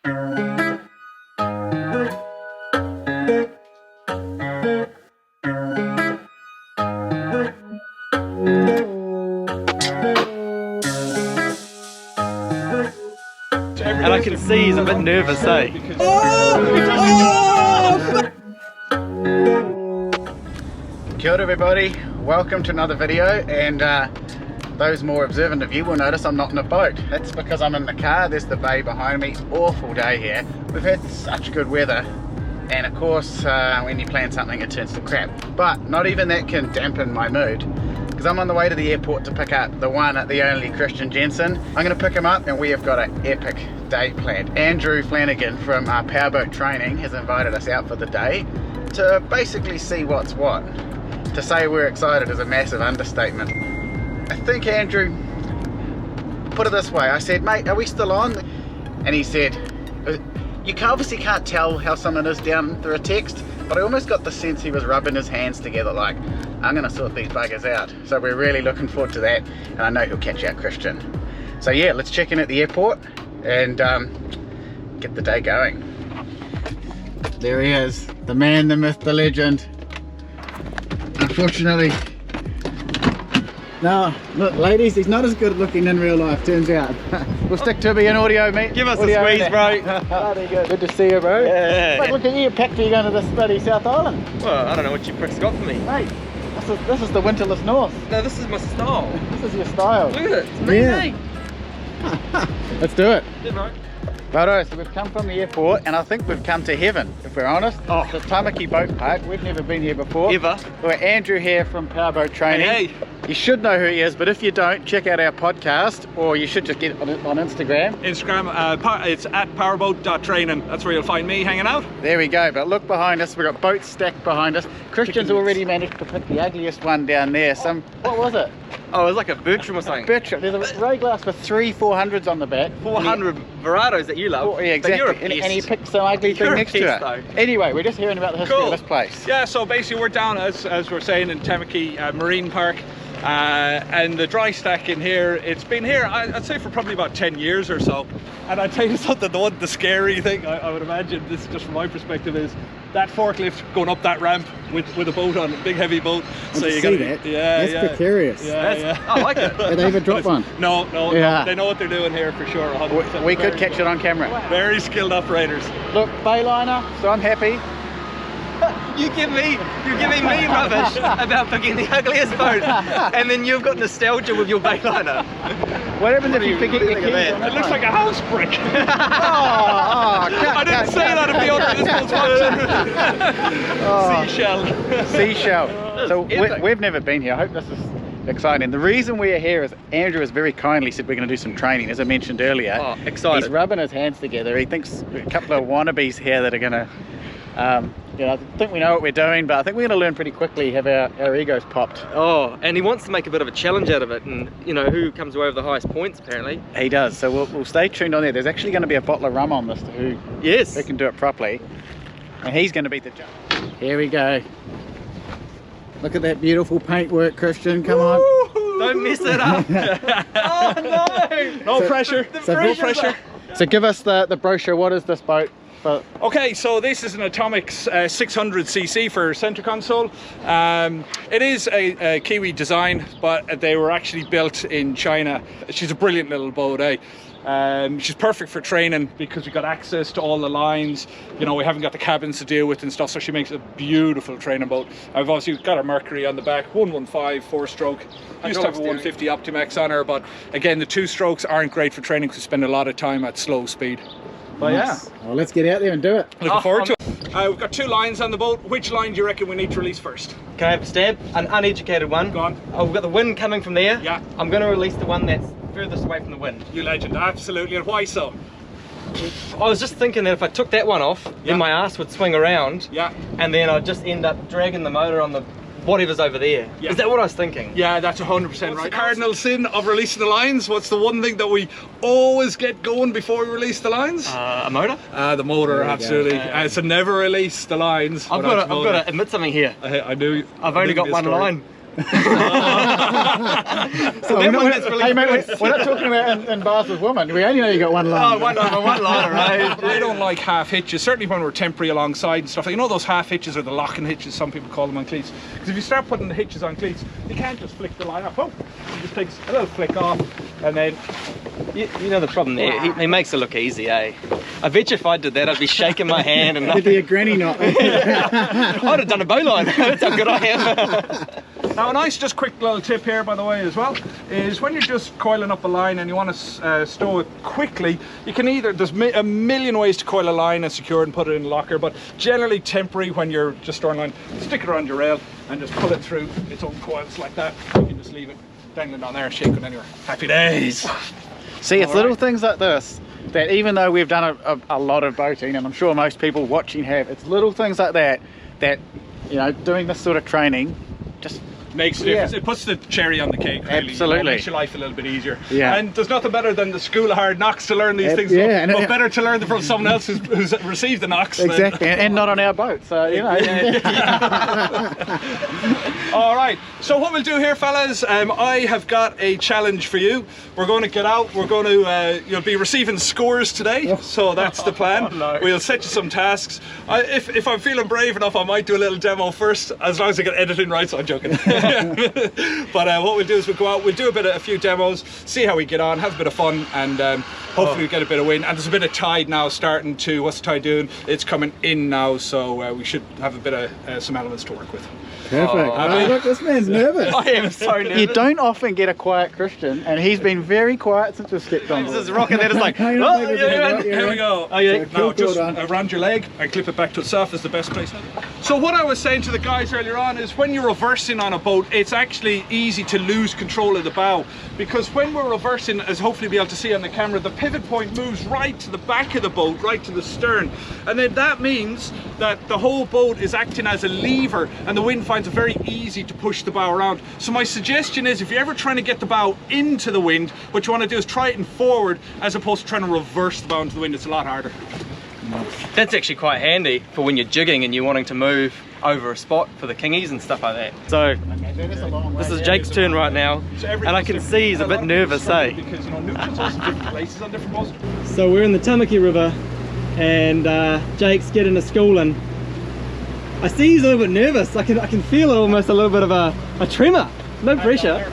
And I can see he's a bit nervous, eh? Kia ora everybody, welcome to another video, and those more observant of you will notice I'm not in a boat. That's because I'm in the car. There's the bay behind me. Awful day here. We've had such good weather, and of course when you plan something it turns to crap. But not even that can dampen my mood, because I'm on the way to the airport to pick up the one, the only Christian Jensen. I'm going to pick him up and we have got an epic day planned. Andrew Flanagan from Powerboat Training has invited us out for the day to basically see what's what. To say we're excited is a massive understatement. I think Andrew put it this way. I said, mate, are we still on? And he said, you obviously can't tell how someone is down through a text, but I almost got the sense he was rubbing his hands together like, I'm gonna sort these buggers out. So we're really looking forward to that, and I know he'll catch out Christian. So yeah, let's check in at the airport and get the day going. There he is, the man, the myth, the legend. Unfortunately, no, look ladies, he's not as good looking in real life, turns out. We'll stick to being audio, mate. Give us audio a squeeze, bro. Bloody good. Good to see you, bro. Yeah. Look at you, packed you going to this bloody South Island. Well, I don't know what you pricks got for me. Mate, this is the winterless north. No, this is my style. This is your style. Look at it, it's amazing. Yeah. Let's do it. Yeah, bro. Righto, so we've come from the airport and I think we've come to heaven, if we're honest. Oh. It's the Tamaki Boat Park. We've never been here before. Ever. We're Andrew here from Powerboat Training. Hey. You should know who he is, but if you don't, check out our podcast, or you should just get on Instagram. Instagram, it's at powerboat.training. That's where you'll find me hanging out. There we go, but look behind us, we've got boats stacked behind us. Christian's already managed to pick the ugliest one down there. What was it? Oh, it was like a Bertram or something. Bertram. There's a ray glass with 3 400s on the back. 400 Verados that you love. Yeah, exactly. You're a and he picked some ugly thing next to it. Though. Anyway, we're just hearing about the history of this place. Yeah, so basically we're down, as we're saying, in Tamaki Marine Park. And the dry stack in here, it's been here I'd say for probably about 10 years or so. And I'd tell you something, the scary thing I would imagine, this just from my perspective, is that forklift going up that ramp with a boat on, a big heavy boat. So you got that? Yeah, that's precarious. Yeah. I like it. Did they even drop one? No, Yeah. they know what they're doing here for sure. 100%. We could catch it on camera. Very skilled operators. Look, bayliner, so I'm happy. You're giving me rubbish about picking the ugliest boat, and then you've got nostalgia with your bayliner. What happens if you forget your keys? It looks like a house brick. I didn't say that if the audience was watching. Seashell. So we've never been here. I hope this is exciting. The reason we're here is Andrew has very kindly said we're going to do some training, as I mentioned earlier. Oh, excited. He's rubbing his hands together. He thinks a couple of wannabes here that are going to I think we know what we're doing, but I think we're going to learn pretty quickly, have our egos popped. Oh, and he wants to make a bit of a challenge out of it, and you know who comes away with the highest points apparently. He does, so we'll stay tuned on there. There's actually going to be a bottle of rum on this who can do it properly, and he's going to beat the judge. Here we go. Look at that beautiful paintwork, Christian, come on. Don't mess it up. Oh no! No pressure. No pressure. So give us the brochure. What is this boat? Okay, so this is an Atomics 600cc for center console. It is a Kiwi design, but they were actually built in China. She's a brilliant little boat, eh? She's perfect for training because we've got access to all the lines. You know, we haven't got the cabins to deal with and stuff, so she makes a beautiful training boat. I've obviously got her Mercury on the back, 115 4-stroke. I used to have a 150 Optimax on her, but again, the 2 strokes aren't great for training because we spend a lot of time at slow speed. But nice. Yeah. Well, let's get out there and do it. Looking forward to it. We've got 2 lines on the boat. Which line do you reckon we need to release first? Can I have a stab? An uneducated one. Go on. Oh, we've got the wind coming from there. Yeah. I'm going to release the one that's furthest away from the wind. You legend, absolutely. And why so? I was just thinking that if I took that one off, then my ass would swing around. Yeah. And then I'd just end up dragging the motor on the whatever's over there. Yeah. Is that what I was thinking? Yeah, that's 100% right. Cardinal sin of releasing the lines. What's the one thing that we always get going before we release the lines? A motor? The motor, absolutely. So never release the lines. I've got to admit something here. I do. I've only got one line. So that one gets really hey mate, close. we're not talking about in bars with women. We only know you got one line. Oh, one liner, right? I don't like half hitches, certainly when we're temporary alongside and stuff. You know those half hitches or the locking hitches, some people call them on cleats. Because if you start putting the hitches on cleats, you can't just flick the line up. Oh, it just takes a little flick off, and then You know the problem there, he makes it look easy, eh? I bet you if I did that, I'd be shaking my hand and It'd nothing. be a granny knot. I'd have done a bowline. That's how good I am. now a nice just quick little tip here, by the way, as well, is when you're just coiling up a line and you want to stow it quickly, you can either, there's a million ways to coil a line and secure it and put it in a locker, but generally temporary when you're just storing line, stick it around your rail and just pull it through its own coils like that. You can just leave it dangling on there, shaking anywhere. Happy days. See, it's little things like this that even though we've done a lot of boating, and I'm sure most people watching have, it's little things like that that, you know, doing this sort of training just Makes a difference. It puts the cherry on the cake, really. Absolutely. You know, makes your life a little bit easier. Yeah. And there's nothing better than the school of hard knocks to learn these things. yeah, and but better to learn them from someone else who's received the knocks. exactly, and not on our boat, so you know. All right, so what we'll do here, fellas, I have got a challenge for you. We're going to get out, we're going to, you'll be receiving scores today, so that's the plan. No. We'll set you some tasks. If I'm feeling brave enough, I might do a little demo first, as long as I get editing right, so I'm joking. But what we'll do is we'll go out, we'll do a few demos, see how we get on, have a bit of fun, and hopefully we get a bit of wind. And there's a bit of tide now starting to, what's the tide doing? It's coming in now, so we should have a bit of some elements to work with. Perfect. Oh, look, this man's nervous. I am so nervous. You don't often get a quiet Christian, and he's been very quiet since we've stepped on This board. is rocking, that is like, Hang oh, on, maybe yeah, it's Here we go. Oh, yeah. Now just done. around your leg and clip it back to itself is the best place. So what I was saying to the guys earlier on is when you're reversing on a boat, it's actually easy to lose control of the bow, because when we're reversing, as hopefully you'll be able to see on the camera, the pivot point moves right to the back of the boat, right to the stern, and then that means that the whole boat is acting as a lever, and the wind finds it very easy to push the bow around. So my suggestion is, if you're ever trying to get the bow into the wind, what you want to do is try it in forward as opposed to trying to reverse the bow into the wind. It's a lot harder. That's actually quite handy for when you're jigging and you're wanting to move over a spot for the kingies and stuff like that. So this is Jake's turn right now, So and I can see he's a bit nervous, eh? Because you know, Newton's also different places on different boats. So we're in the Tamaki River, and Jake's getting to school, and I see he's a little bit nervous. I can feel almost a little bit of a tremor. No pressure.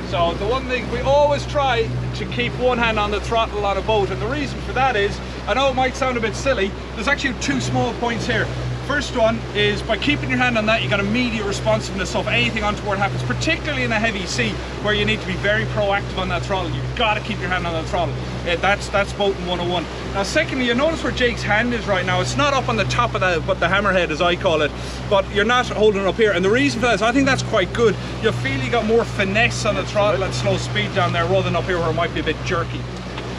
So the one thing, we always try to keep one hand on the throttle on a boat, and the reason for that is, I know it might sound a bit silly, there's actually two small points here. First one is, by keeping your hand on that, you got immediate responsiveness, so if anything untoward happens, particularly in a heavy sea where you need to be very proactive on that throttle, you've got to keep your hand on that throttle. That's boating 101. Now secondly, you notice where Jake's hand is right now. It's not up on the top of the hammerhead, as I call it, but you're not holding it up here, and the reason for that is I think that's quite good. You'll feel you got more finesse on the throttle and slow speed down there rather than up here where it might be a bit jerky.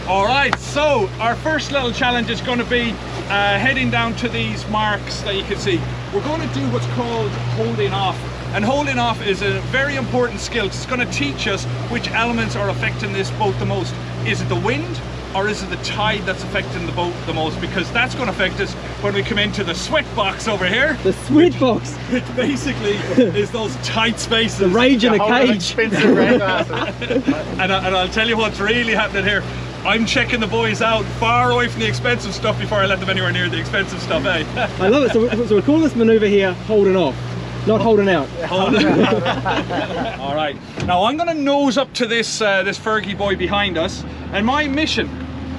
All right, so our first little challenge is going to be heading down to these marks that you can see. We're going to do what's called holding off. And holding off is a very important skill. It's going to teach us which elements are affecting this boat the most. Is it the wind, or is it the tide that's affecting the boat the most? Because that's going to affect us when we come into the sweat box over here. The sweat box. Which basically is those tight spaces. The rage in a cage. Expensive rain glasses. And I'll tell you what's really happening here. I'm checking the boys out far away from the expensive stuff before I let them anywhere near the expensive stuff, eh? I love it. So we're calling this maneuver here holding off, not holding out. All right. Now I'm going to nose up to this this Fergie boy behind us, and my mission,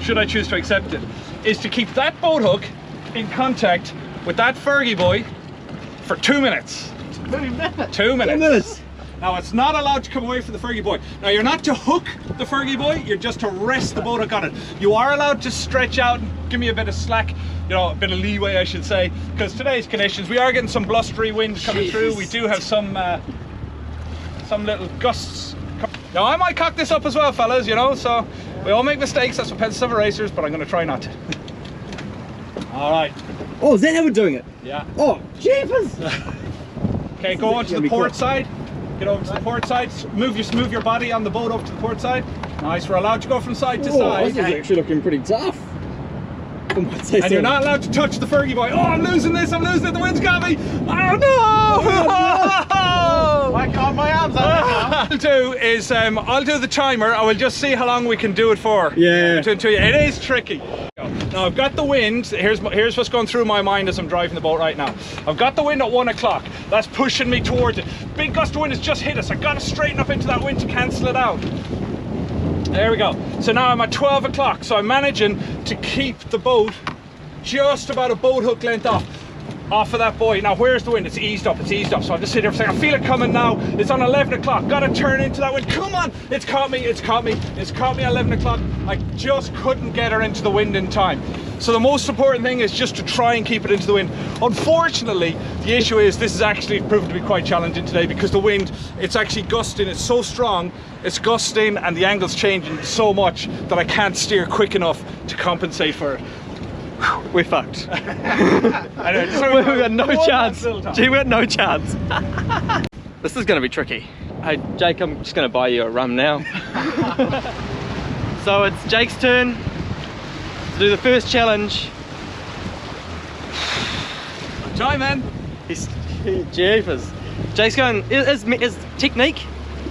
should I choose to accept it, is to keep that boat hook in contact with that Fergie boy for 2 minutes. 2 minutes. 2 minutes. 2 minutes. Now it's not allowed to come away from the Fergie boy. Now you're not to hook the Fergie boy, you're just to rest the boat hook on it. You are allowed to stretch out and give me a bit of slack, you know, a bit of leeway I should say, because today's conditions, we are getting some blustery winds coming through. We do have some little gusts. Now I might cock this up as well, fellas, you know, so we all make mistakes, that's what pencils of racers, but I'm going to try not to. All right. Oh, is that how we're doing it? Yeah. Oh, jeepers! Okay, go on to the port side. Get over to the port side. Move your body on the boat over to the port side. Nice. We're allowed to go from side to Oh, side. this is actually looking pretty tough. Oh, I'm so And you're not allowed to touch the Fergie boy. Oh, I'm losing this, I'm losing it, the wind's got me. Oh no! My God, my arms are What I'll do is, I'll do the timer. I will just see how long we can do it for. Yeah. It is tricky. Now I've got the wind. Here's what's going through my mind as I'm driving the boat right now. I've got the wind at 1 o'clock. That's pushing me towards it. Big gust of wind has just hit us. I gotta straighten up into that wind to cancel it out. There we go. So now I'm at 12 o'clock. So I'm managing to keep the boat just about a boat hook length off of that buoy. Now where's the wind? It's eased up, it's eased up. So I'll just sit here for a second. I feel it coming now. It's on 11 o'clock. Gotta turn into that wind. Come on! It's caught me, it's caught me. It's caught me at 11 o'clock. I just couldn't get her into the wind in time. So the most important thing is just to try and keep it into the wind. Unfortunately, the issue is this is actually proven to be quite challenging today because the wind, it's actually gusting. It's so strong, it's gusting and the angle's changing so much that I can't steer quick enough to compensate for it. We're fucked. I know, We've got no chance. Gee, we got no chance. This is going to be tricky. Hey, Jake, I'm just going to buy you a rum now. So it's Jake's turn to do the first challenge. Try, man. He's jeepers. Jake's going, his technique,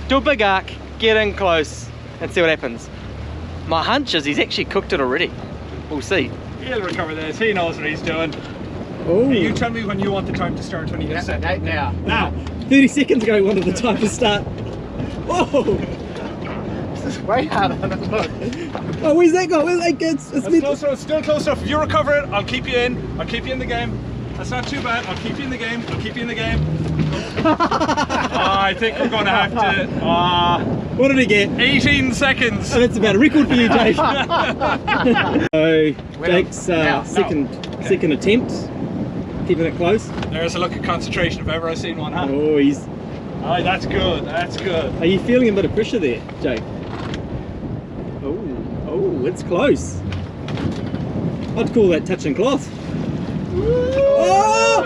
do a big arc, get in close and see what happens. My hunch is he's actually cooked it already. We'll see. He'll recover this. He knows what he's doing. Oh. Hey, you tell me when you want the time to start when you get set. now. Now. 30 seconds ago, he wanted the time to start. Whoa! This is way harder than it looks. Oh, where's that go? Where's that go? It's Close enough, still close enough. If you recover it, I'll keep you in. I'll keep you in the game. That's not too bad. I'll keep you in the game. I'll keep you in the game. I think we're going to have to... What did he get? 18 seconds. Oh, that's about a record for you, Jake. So, Jake's second attempt. Keeping it close. There's a look at concentration if ever I've seen one, huh? Oh, he's... Oh, that's good. That's good. Are you feeling a bit of pressure there, Jake? Oh, it's close. I'd call that touch and cloth. Oh!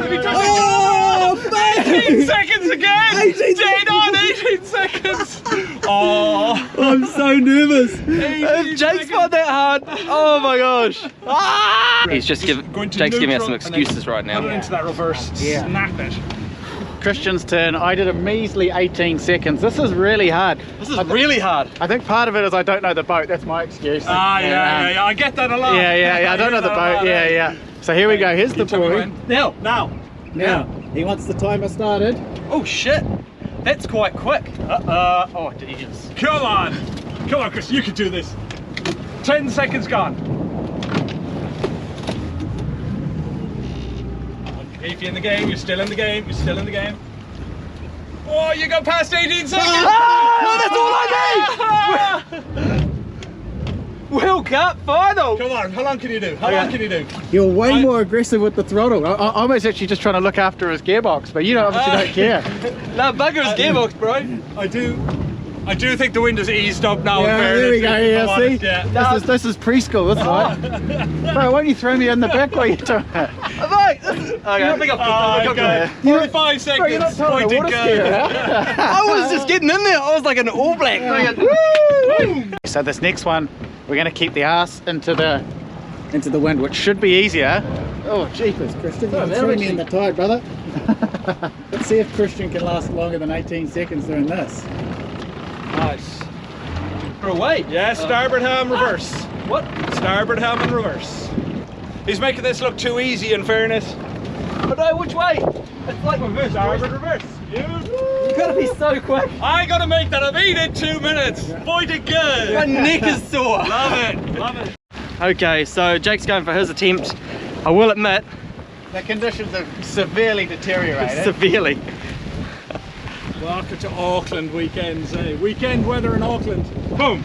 18 seconds again! 18 Jade on 18 seconds! Oh! I'm so nervous. If Jake's not that hard. Oh my gosh. He's just Jake's giving us some excuses right now. Put it into that reverse. Yeah. Snap it. Christian's turn. I did a measly 18 seconds. This is really hard. This is really hard. I think part of it is I don't know the boat. That's my excuse. Yeah. I get that a lot. Yeah. I don't know the boat. Yeah. So here we go. Here's the buoy. Now. He wants the timer started. Oh shit. That's quite quick. Oh, did he just... Come on, Chris, you can do this. 10 seconds gone. Keep you in the game, you're still in the game, you're still in the game. Oh, you got past 18 seconds! Oh, that's all I need! World Cup final! Come on, how long can you do? How long can you do? You're way more aggressive with the throttle. I was actually just trying to look after his gearbox, but you obviously don't care. Nah, bugger his gearbox, bro. I do think the wind has eased up now. Yeah, there we go. Yeah, see? Yeah. This is preschool. This is right. Bro, why don't you throw me in the back while you're doing it? Mate! Okay, I think I've got 45 seconds. Bro, you're not throwing a Pointed water gun. skier, huh? I was just getting in there. I was like an All Black. So this next one, we're going to keep the arse into the wind, which should be easier. Oh, jeepers, Christian. You're throwing me in the tide, brother. Let's see if Christian can last longer than 18 seconds doing this. Nice. For a weight? Yeah, starboard helm reverse. What? Starboard helm in reverse. He's making this look too easy in fairness. But no, which way? It's like reverse. Starboard reverse. You gotta be so quick. I gotta make that. I've eaten 2 minutes. Pointed good. My neck is sore. Love it. Love it. Okay, so Jake's going for his attempt. I will admit, The conditions have severely deteriorated. severely. Welcome to Auckland weekends, eh? Weekend weather in Auckland. Boom.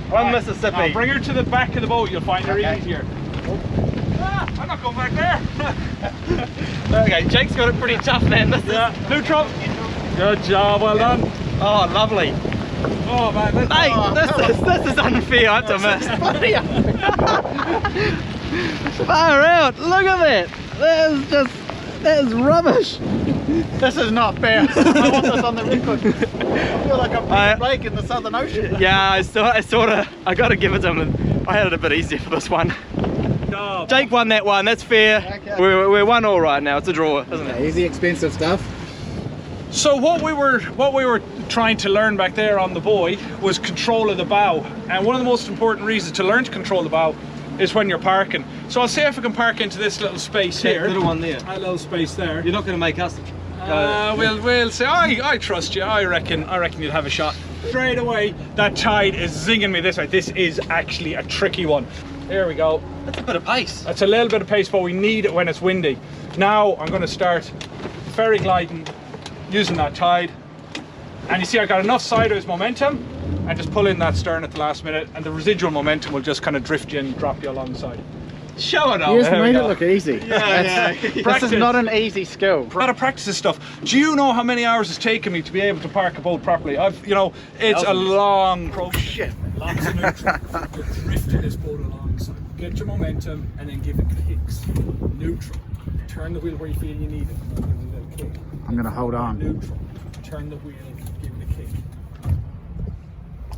From Mississippi. Now bring her to the back of the boat. You'll find her Okay. easier. Ah, I'm not going back there. Okay, Jake's got it pretty tough, man. This Yeah, neutral. Good job, well done. oh, lovely. Oh man, Hey, this is unfair, I have to admit. Far out, look at that. That is rubbish. This is not fair. I want this on the record. I feel like I'm Peter Blake in the Southern Ocean. Yeah, I gotta give it to him. I had it a bit easier for this one. job. Jake won that one, that's fair. Okay. We're 1-1 right now, it's a draw, isn't it? Easy, expensive stuff. So what we were trying to learn back there on the buoy was control of the bow. And one of the most important reasons to learn to control the bow is when you're parking. So I'll see if I can park into this little space That here. little one there. A little space there. You're not going to make us. We'll say, I trust you. I reckon you'd have a shot. Straight away, that tide is zinging me this way. This is actually a tricky one. Here we go. That's a bit of pace. That's a little bit of pace, but we need it when it's windy. Now I'm going to start ferry gliding using that tide. And you see I got enough sideways momentum and just pull in that stern at the last minute, and the residual momentum will just kind of drift you and drop you alongside. Show it off. You just made it look easy. Yeah. This is not an easy skill. Gotta practice this stuff. Do you know how many hours it's taken me to be able to park a boat properly? It's a long process. Shit. Lots of neutral. Just drifting this boat alongside. Get your momentum and then give it kicks. Neutral. Turn the wheel where you feel you need it. Give it a little kick. I'm going to hold on. Neutral. Turn the wheel. Give it a kick.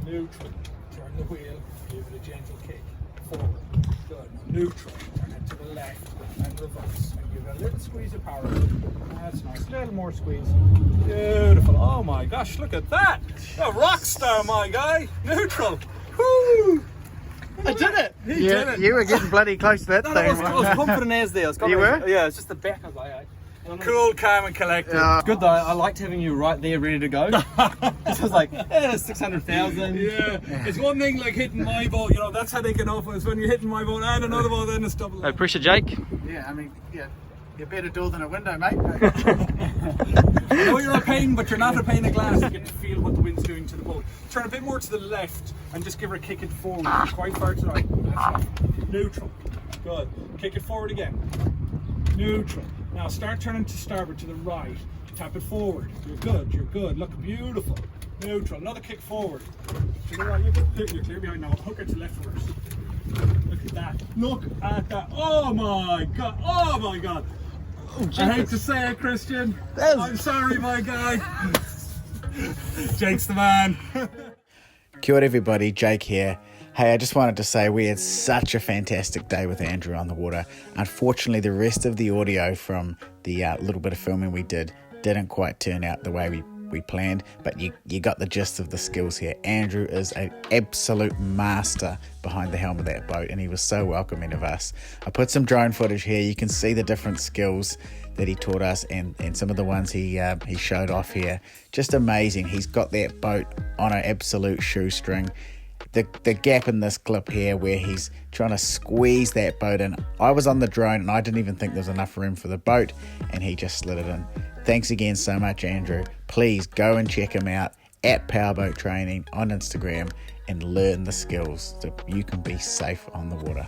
Neutral. Turn the wheel. Give it a gentle kick. Forward. Good. Neutral. Turn it to the left and reverse. And give it a little squeeze of power. That's nice. A little more squeeze. Beautiful. Oh my gosh, look at that. A rock star, my guy. Neutral. Woo! I did it. He did it. You were getting bloody close to that I thing. was confident as there. You were? Yeah, it's just the back. I was like, Cool, calm and collected. Yeah. Good though. I liked having you right there, ready to go. I was like, 600,000. Yeah, it's one thing like hitting my boat, that's how they get off. It's when you're hitting my boat and another boat, then it's double. No pressure, Jake. Yeah, I mean, yeah. You're better door than a window, mate. I know you're a pain, but you're not a pane of glass. You get to feel what the wind's doing to the boat. Turn a bit more to the left and just give her a kick it forward. Quite far to the right. That's right. Neutral. Good. Kick it forward again. Neutral. Now start turning to starboard to the right. Tap it forward. You're good. You're good. Look beautiful. Neutral. Another kick forward. To the right. You're clear behind now. Hook it to left first. Look at that. Look at that. Oh my god. Oh my god. I hate to say it, Christian. I'm sorry, my guy. Jake's the man. Kia ora everybody, Jake here. Hey, I just wanted to say we had such a fantastic day with Andrew on the water. Unfortunately, the rest of the audio from the little bit of filming we didn't quite turn out the way we planned, but you got the gist of the skills here. Andrew is an absolute master behind the helm of that boat, and he was so welcoming of us. I put some drone footage here. You can see the different skills that he taught us and some of the ones he showed off here. Just amazing. He's got that boat on an absolute shoestring. The gap in this clip here where he's trying to squeeze that boat in. I was on the drone and I didn't even think there was enough room for the boat, and he just slid it in. Thanks again so much, Andrew. Please go and check him out at Powerboat Training on Instagram and learn the skills so you can be safe on the water.